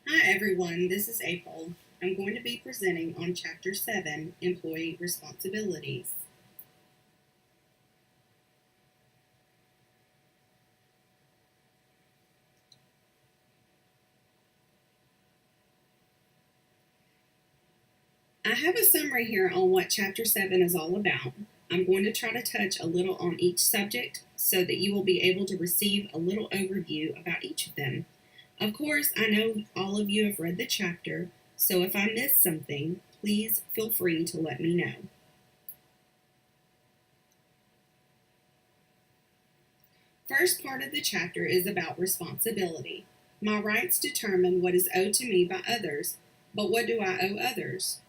Hi everyone, this is April. I'm going to be presenting on Chapter 7, Employee Responsibilities. I have a summary here on what Chapter 7 is all about. I'm going to try to touch a little on each subject so that you will be able to receive a little overview about each of them. Of course, I know all of you have read the chapter, so if I missed something, please feel free to let me know. First part of the chapter is about responsibility. My rights determine what is owed to me by others, but what do I owe others?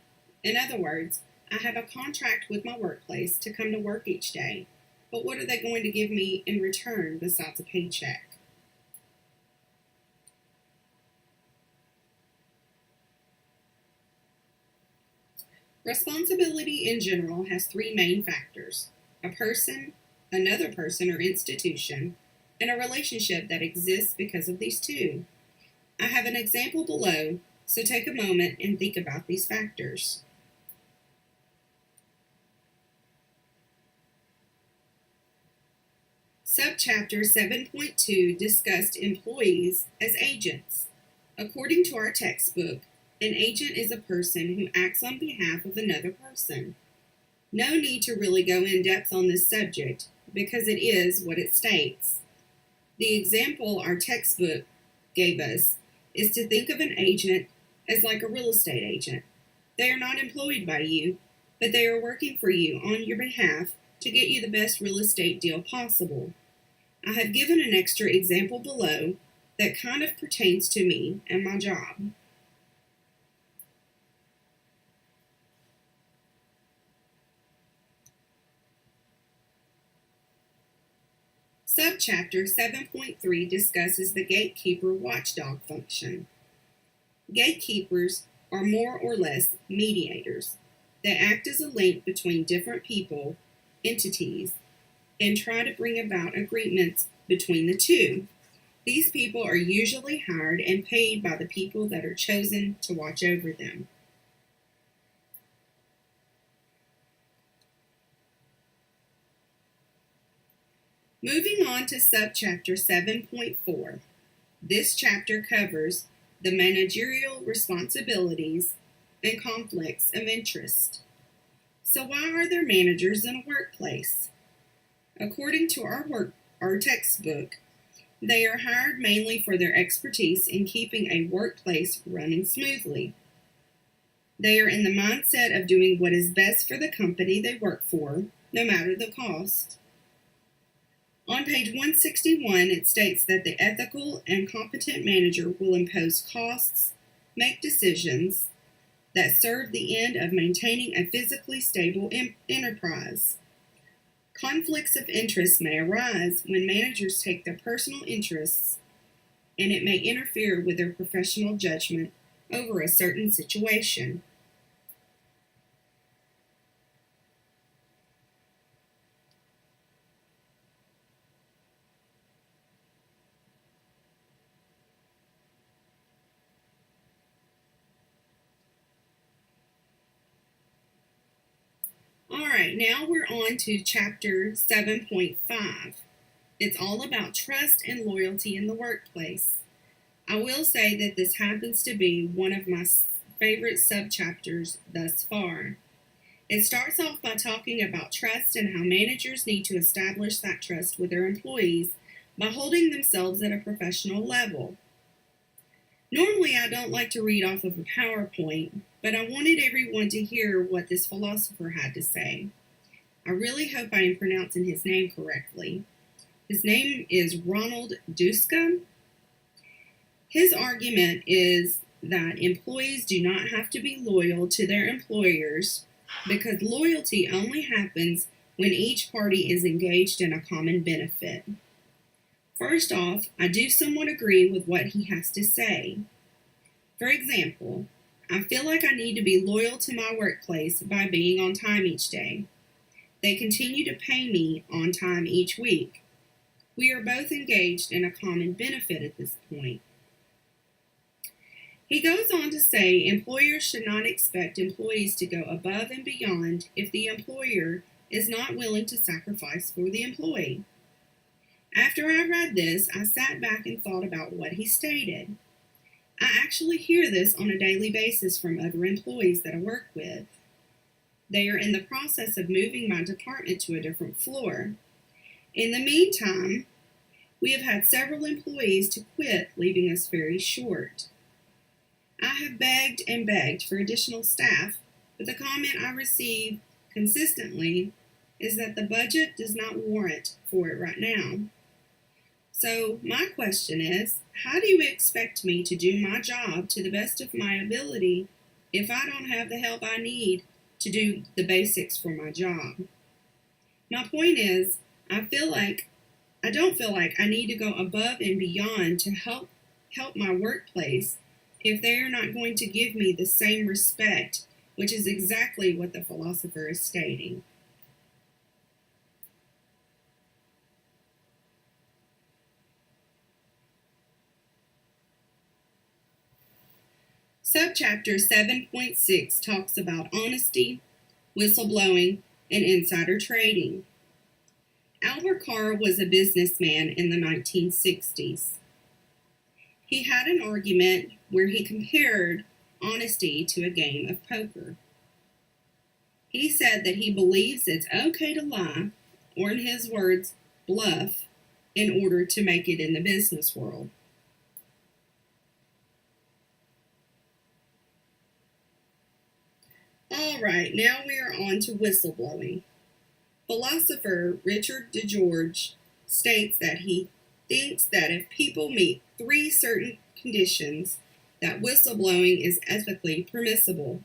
In other words, I have a contract with my workplace to come to work each day, but what are they going to give me in return besides a paycheck? Responsibility in general has three main factors: a person, another person or institution, and a relationship that exists because of these two. I have an example below, so take a moment and think about these factors. Subchapter 7.2 discussed employees as agents. According to our textbook, an agent is a person who acts on behalf of another person. No need to really go in depth on this subject because it is what it states. The example our textbook gave us is to think of an agent as like a real estate agent. They are not employed by you, but they are working for you on your behalf to get you the best real estate deal possible. I have given an extra example below that kind of pertains to me and my job. Subchapter 7.3 discusses the gatekeeper watchdog function. Gatekeepers are more or less mediators. They act as a link between different people, entities, and try to bring about agreements between the two. These people are usually hired and paid by the people that are chosen to watch over them. Moving on to subchapter 7.4. This chapter covers the managerial responsibilities and conflicts of interest. So why are there managers in a workplace? According to our textbook, they are hired mainly for their expertise in keeping a workplace running smoothly. They are in the mindset of doing what is best for the company they work for, no matter the cost. On page 161, it states that the ethical and competent manager will impose costs, make decisions that serve the end of maintaining a physically stable enterprise. Conflicts of interest may arise when managers take their personal interests, and it may interfere with their professional judgment over a certain situation. All right, now we're on to chapter 7.5. It's all about trust and loyalty in the workplace. I will say that this happens to be one of my favorite subchapters thus far. It starts off by talking about trust and how managers need to establish that trust with their employees by holding themselves at a professional level. Normally, I don't like to read off of a PowerPoint, but I wanted everyone to hear what this philosopher had to say. I really hope I am pronouncing his name correctly. His name is Ronald Duska. His argument is that employees do not have to be loyal to their employers because loyalty only happens when each party is engaged in a common benefit. First off, I do somewhat agree with what he has to say. For example, I feel like I need to be loyal to my workplace by being on time each day. They continue to pay me on time each week. We are both engaged in a common benefit at this point. He goes on to say employers should not expect employees to go above and beyond if the employer is not willing to sacrifice for the employee. After I read this, I sat back and thought about what he stated. I actually hear this on a daily basis from other employees that I work with. They are in the process of moving my department to a different floor. In the meantime, we have had several employees to quit, leaving us very short. I have begged and begged for additional staff, but the comment I receive consistently is that the budget does not warrant for it right now. So my question is, how do you expect me to do my job to the best of my ability if I don't have the help I need to do the basics for my job? My point is, I don't feel like I need to go above and beyond to help my workplace if they are not going to give me the same respect, which is exactly what the philosopher is stating. Subchapter 7.6 talks about honesty, whistleblowing, and insider trading. Albert Carr was a businessman in the 1960s. He had an argument where he compared honesty to a game of poker. He said that he believes it's okay to lie, or in his words, bluff, in order to make it in the business world. All right, now we are on to whistleblowing. Philosopher Richard DeGeorge states that he thinks that if people meet 3 certain conditions, that whistleblowing is ethically permissible.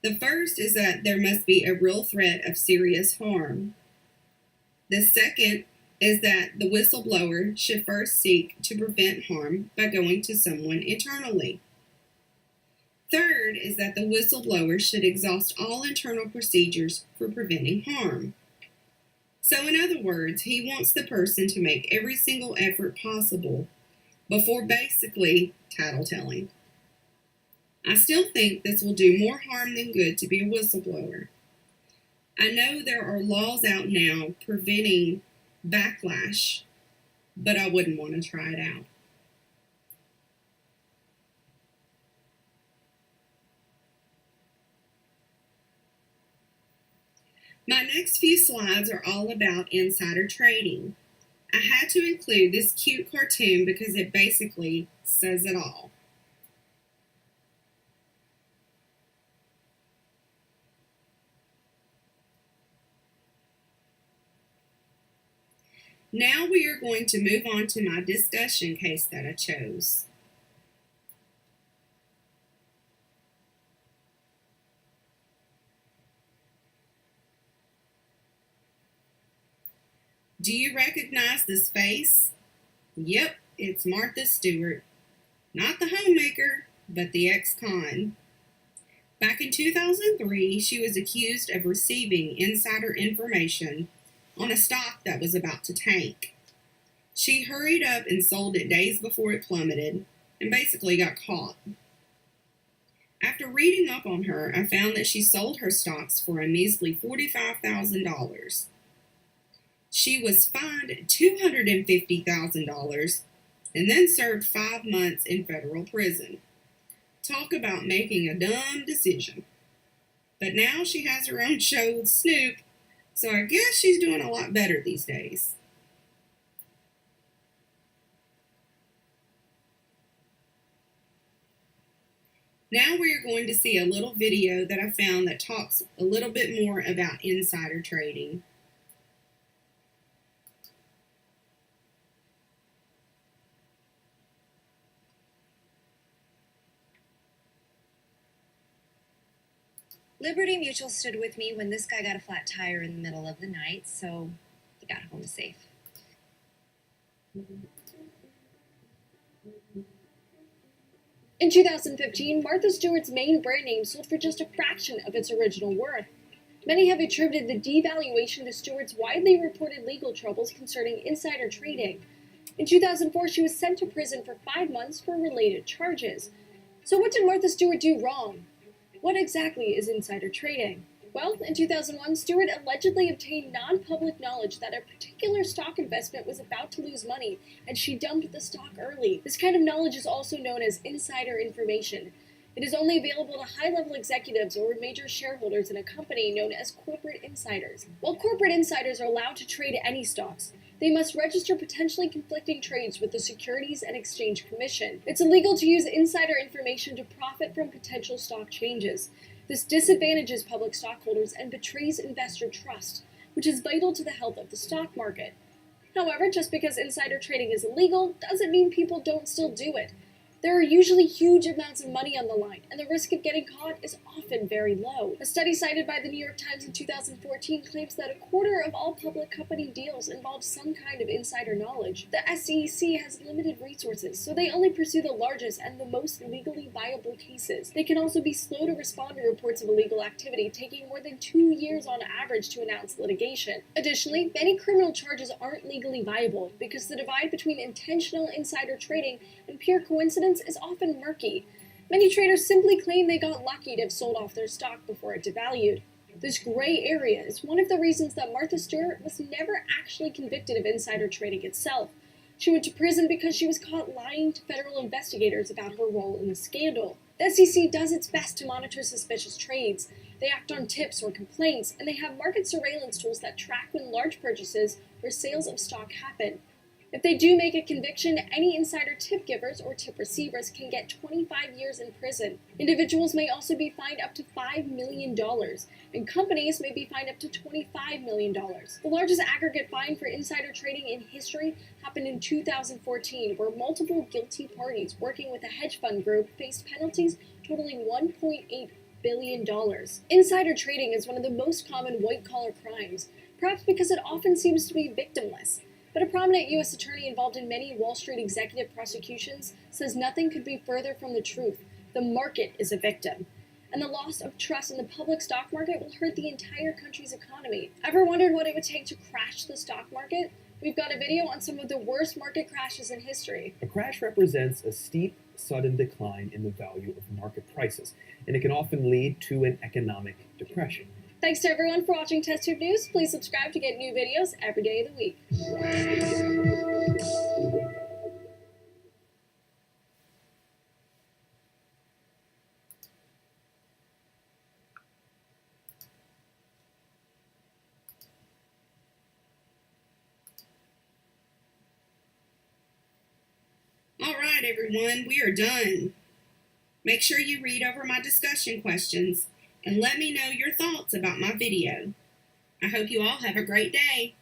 The first is that there must be a real threat of serious harm. The second is that the whistleblower should first seek to prevent harm by going to someone internally. Third is that the whistleblower should exhaust all internal procedures for preventing harm. So in other words, he wants the person to make every single effort possible before basically tattletelling. I still think this will do more harm than good to be a whistleblower. I know there are laws out now preventing backlash, but I wouldn't want to try it out. My next few slides are all about insider trading. I had to include this cute cartoon because it basically says it all. Now we are going to move on to my discussion case that I chose. Do you recognize this face? Yep, it's Martha Stewart. Not the homemaker, but the ex-con. Back in 2003, she was accused of receiving insider information on a stock that was about to tank. She hurried up and sold it days before it plummeted and basically got caught. After reading up on her, I found that she sold her stocks for a measly $45,000. She was fined $250,000 and then served 5 months in federal prison. Talk about making a dumb decision. But now she has her own show with Snoop, so I guess she's doing a lot better these days. Now we are going to see a little video that I found that talks a little bit more about insider trading. Liberty Mutual stood with me when this guy got a flat tire in the middle of the night, so he got home safe. In 2015, Martha Stewart's main brand name sold for just a fraction of its original worth. Many have attributed the devaluation to Stewart's widely reported legal troubles concerning insider trading. In 2004, she was sent to prison for 5 months for related charges. So what did Martha Stewart do wrong? What exactly is insider trading? Well, in 2001, Stewart allegedly obtained non-public knowledge that a particular stock investment was about to lose money, and she dumped the stock early. This kind of knowledge is also known as insider information. It is only available to high-level executives or major shareholders in a company known as corporate insiders. While corporate insiders are allowed to trade any stocks, they must register potentially conflicting trades with the Securities and Exchange Commission. It's illegal to use insider information to profit from potential stock changes. This disadvantages public stockholders and betrays investor trust, which is vital to the health of the stock market. However, just because insider trading is illegal doesn't mean people don't still do it. There are usually huge amounts of money on the line, and the risk of getting caught is often very low. A study cited by the New York Times in 2014 claims that a quarter of all public company deals involve some kind of insider knowledge. The SEC has limited resources, so they only pursue the largest and the most legally viable cases. They can also be slow to respond to reports of illegal activity, taking more than 2 years on average to announce litigation. Additionally, many criminal charges aren't legally viable because the divide between intentional insider trading and pure coincidence is often murky. Many traders simply claim they got lucky to have sold off their stock before it devalued. This gray area is one of the reasons that Martha Stewart was never actually convicted of insider trading itself. She went to prison because she was caught lying to federal investigators about her role in the scandal. The SEC does its best to monitor suspicious trades. They act on tips or complaints, and they have market surveillance tools that track when large purchases or sales of stock happen. If they do make a conviction, any insider tip givers or tip receivers can get 25 years in prison. Individuals may also be fined up to $5 million, and companies may be fined up to $25 million. The largest aggregate fine for insider trading in history happened in 2014, where multiple guilty parties working with a hedge fund group faced penalties totaling $1.8 billion. Insider trading is one of the most common white-collar crimes, perhaps because it often seems to be victimless. But a prominent U.S. attorney involved in many Wall Street executive prosecutions says nothing could be further from the truth. The market is a victim. And the loss of trust in the public stock market will hurt the entire country's economy. Ever wondered what it would take to crash the stock market? We've got a video on some of the worst market crashes in history. A crash represents a steep, sudden decline in the value of market prices, and it can often lead to an economic depression. Thanks to everyone for watching TestTube News. Please subscribe to get new videos every day of the week. All right, everyone, we are done. Make sure you read over my discussion questions and let me know your thoughts about my video. I hope you all have a great day.